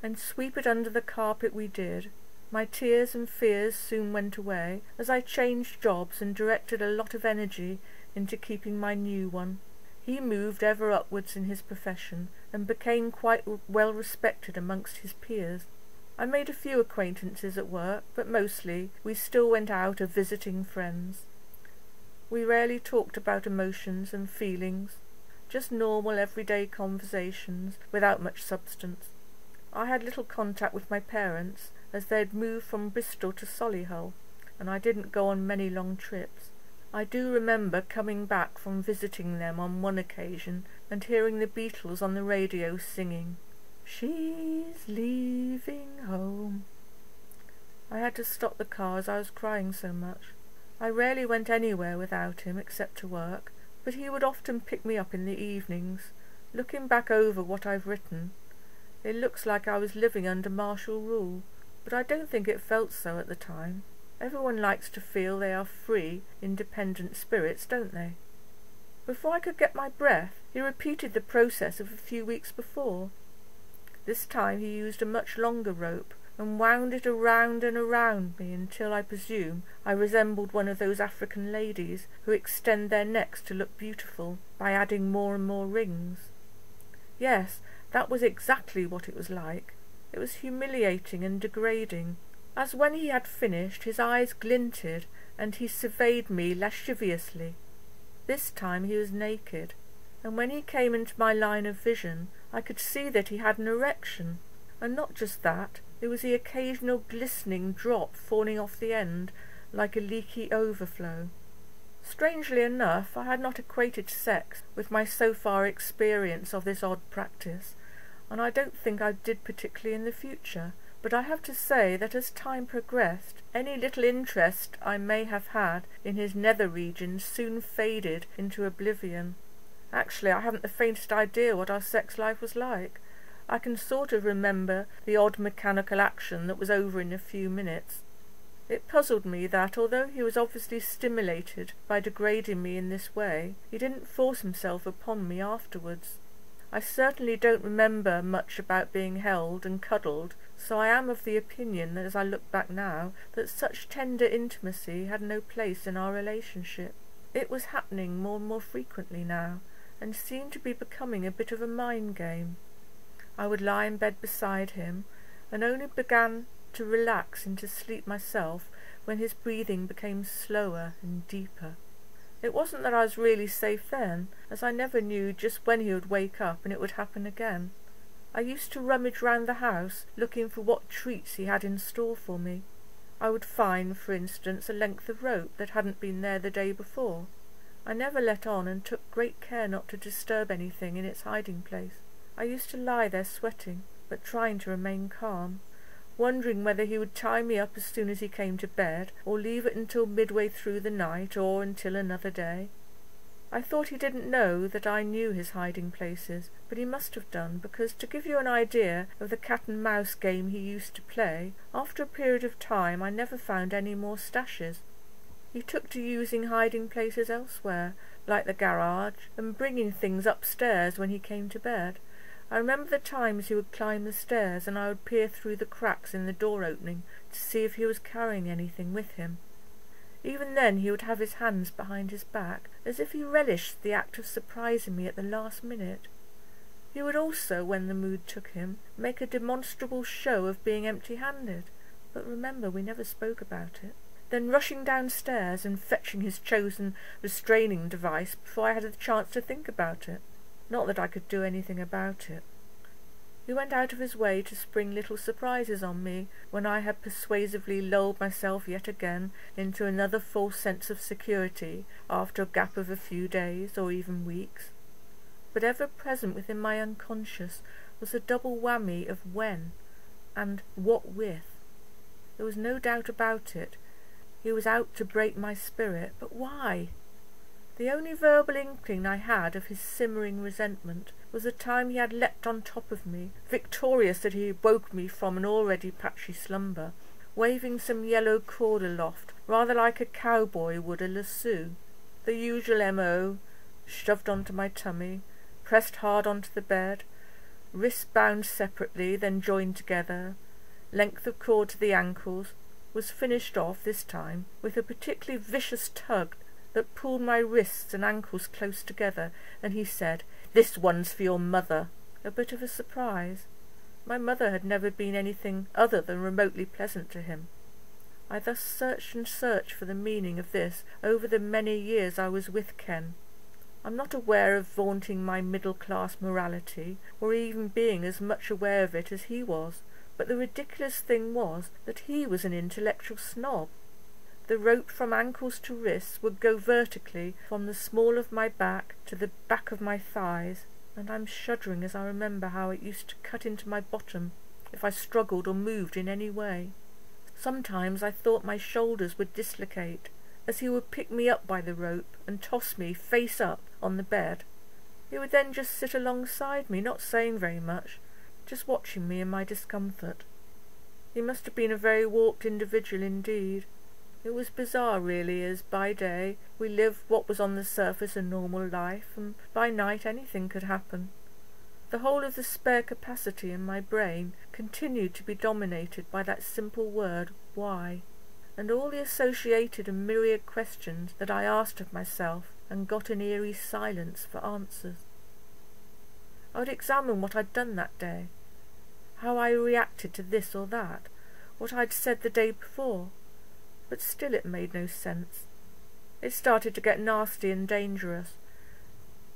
and sweep it under the carpet we did. My tears and fears soon went away, as I changed jobs and directed a lot of energy into keeping my new one. He moved ever upwards in his profession, and became quite well respected amongst his peers. I made a few acquaintances at work, but mostly we still went out of visiting friends. We rarely talked about emotions and feelings, just normal everyday conversations without much substance. I had little contact with my parents, as they had moved from Bristol to Solihull, and I didn't go on many long trips. I do remember coming back from visiting them on one occasion and hearing the Beatles on the radio singing, "She's leaving home." I had to stop the car as I was crying so much. I rarely went anywhere without him except to work, but he would often pick me up in the evenings. Looking back over what I've written, it looks like I was living under martial rule, but I don't think it felt so at the time. Everyone likes to feel they are free, independent spirits, don't they? Before I could get my breath, he repeated the process of a few weeks before. This time he used a much longer rope, and wound it around and around me until I presume I resembled one of those African ladies who extend their necks to look beautiful by adding more and more rings. Yes, that was exactly what it was like. It was humiliating and degrading. As when he had finished, his eyes glinted, and he surveyed me lasciviously. This time he was naked, and when he came into my line of vision, I could see that he had an erection, and not just that, there was the occasional glistening drop falling off the end, like a leaky overflow. Strangely enough, I had not equated sex with my so far experience of this odd practice, and I don't think I did particularly in the future. But I have to say that as time progressed, any little interest I may have had in his nether regions soon faded into oblivion. Actually, I haven't the faintest idea what our sex life was like. I can sort of remember the odd mechanical action that was over in a few minutes. It puzzled me that, although he was obviously stimulated by degrading me in this way, he didn't force himself upon me afterwards. I certainly don't remember much about being held and cuddled, so I am of the opinion that as I look back now, that such tender intimacy had no place in our relationship. It was happening more and more frequently now, and seemed to be becoming a bit of a mind game. I would lie in bed beside him, and only began to relax into sleep myself when his breathing became slower and deeper. It wasn't that I was really safe then, as I never knew just when he would wake up and it would happen again. I used to rummage round the house, looking for what treats he had in store for me. I would find, for instance, a length of rope that hadn't been there the day before. I never let on and took great care not to disturb anything in its hiding place. I used to lie there sweating, but trying to remain calm, wondering whether he would tie me up as soon as he came to bed, or leave it until midway through the night, or until another day. I thought he didn't know that I knew his hiding places, but he must have done, because, to give you an idea of the cat-and-mouse game he used to play, after a period of time I never found any more stashes. He took to using hiding places elsewhere, like the garage, and bringing things upstairs when he came to bed. I remember the times he would climb the stairs, and I would peer through the cracks in the door opening to see if he was carrying anything with him. Even then he would have his hands behind his back, as if he relished the act of surprising me at the last minute. He would also, when the mood took him, make a demonstrable show of being empty-handed, but remember, we never spoke about it. Then rushing downstairs and fetching his chosen restraining device before I had a chance to think about it. Not that I could do anything about it. He went out of his way to spring little surprises on me when I had persuasively lulled myself yet again into another false sense of security after a gap of a few days or even weeks. But ever present within my unconscious was a double whammy of when and what with. There was no doubt about it. He was out to break my spirit, but why? The only verbal inkling I had of his simmering resentment was the time he had leapt on top of me, victorious that he woke me from an already patchy slumber, waving some yellow cord aloft, rather like a cowboy would a lasso. The usual M.O., shoved onto my tummy, pressed hard onto the bed, wrists bound separately, then joined together, length of cord to the ankles, was finished off this time with a particularly vicious tug that pulled my wrists and ankles close together, and he said, "This one's for your mother." A bit of a surprise. My mother had never been anything other than remotely pleasant to him. I thus searched and searched for the meaning of this over the many years I was with Ken. I'm not aware of vaunting my middle-class morality, or even being as much aware of it as he was, but the ridiculous thing was that he was an intellectual snob. The rope from ankles to wrists would go vertically from the small of my back to the back of my thighs, and I'm shuddering as I remember how it used to cut into my bottom if I struggled or moved in any way. Sometimes I thought my shoulders would dislocate, as he would pick me up by the rope and toss me face up on the bed. He would then just sit alongside me, not saying very much, just watching me in my discomfort. He must have been a very warped individual indeed. It was bizarre, really, as by day we lived what was on the surface a normal life, and by night anything could happen. The whole of the spare capacity in my brain continued to be dominated by that simple word, why, and all the associated and myriad questions that I asked of myself and got an eerie silence for answers. I would examine what I'd done that day, how I reacted to this or that, what I'd said the day before, but still it made no sense. It started to get nasty and dangerous.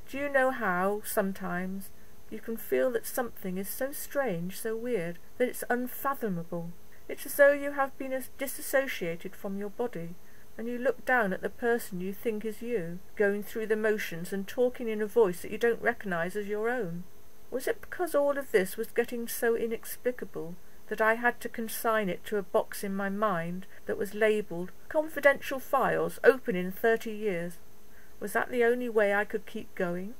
Do you know how, sometimes, you can feel that something is so strange, so weird, that it's unfathomable? It's as though you have been disassociated from your body, and you look down at the person you think is you, going through the motions and talking in a voice that you don't recognise as your own. Was it because all of this was getting so inexplicable that I had to consign it to a box in my mind that was labelled "Confidential Files, open in 30 years"? Was that the only way I could keep going?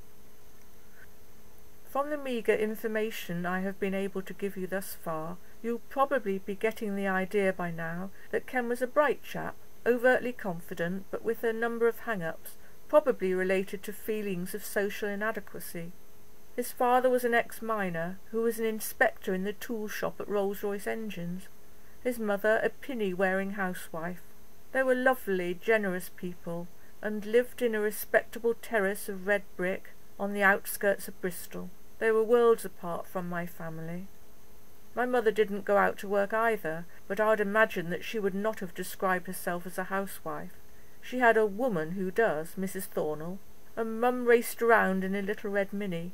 From the meagre information I have been able to give you thus far, you'll probably be getting the idea by now that Ken was a bright chap, overtly confident, but with a number of hang-ups, probably related to feelings of social inadequacy. His father was an ex-miner who was an inspector in the tool shop at Rolls-Royce Engines. His mother a pinny-wearing housewife. They were lovely, generous people, and lived in a respectable terrace of red brick on the outskirts of Bristol. They were worlds apart from my family. My mother didn't go out to work either, but I'd imagine that she would not have described herself as a housewife. She had a woman who does, Mrs. Thornell, and Mum raced around in a little red Mini.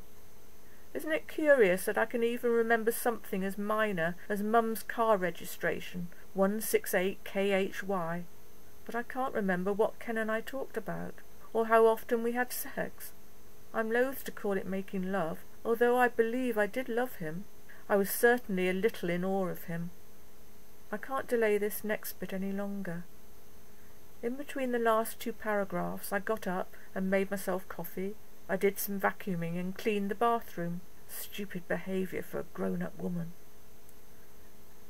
Isn't it curious that I can even remember something as minor as Mum's car registration, 168KHY, but I can't remember what Ken and I talked about, or how often we had sex. I'm loath to call it making love, although I believe I did love him. I was certainly a little in awe of him. I can't delay this next bit any longer. In between the last 2 paragraphs I got up and made myself coffee. I did some vacuuming and cleaned the bathroom. Stupid behaviour for a grown-up woman.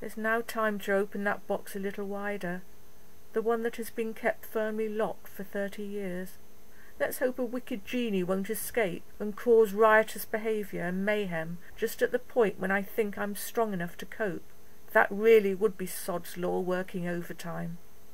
It's now time to open that box a little wider, the one that has been kept firmly locked for 30 years. Let's hope a wicked genie won't escape and cause riotous behaviour and mayhem just at the point when I think I'm strong enough to cope. That really would be sod's law working overtime.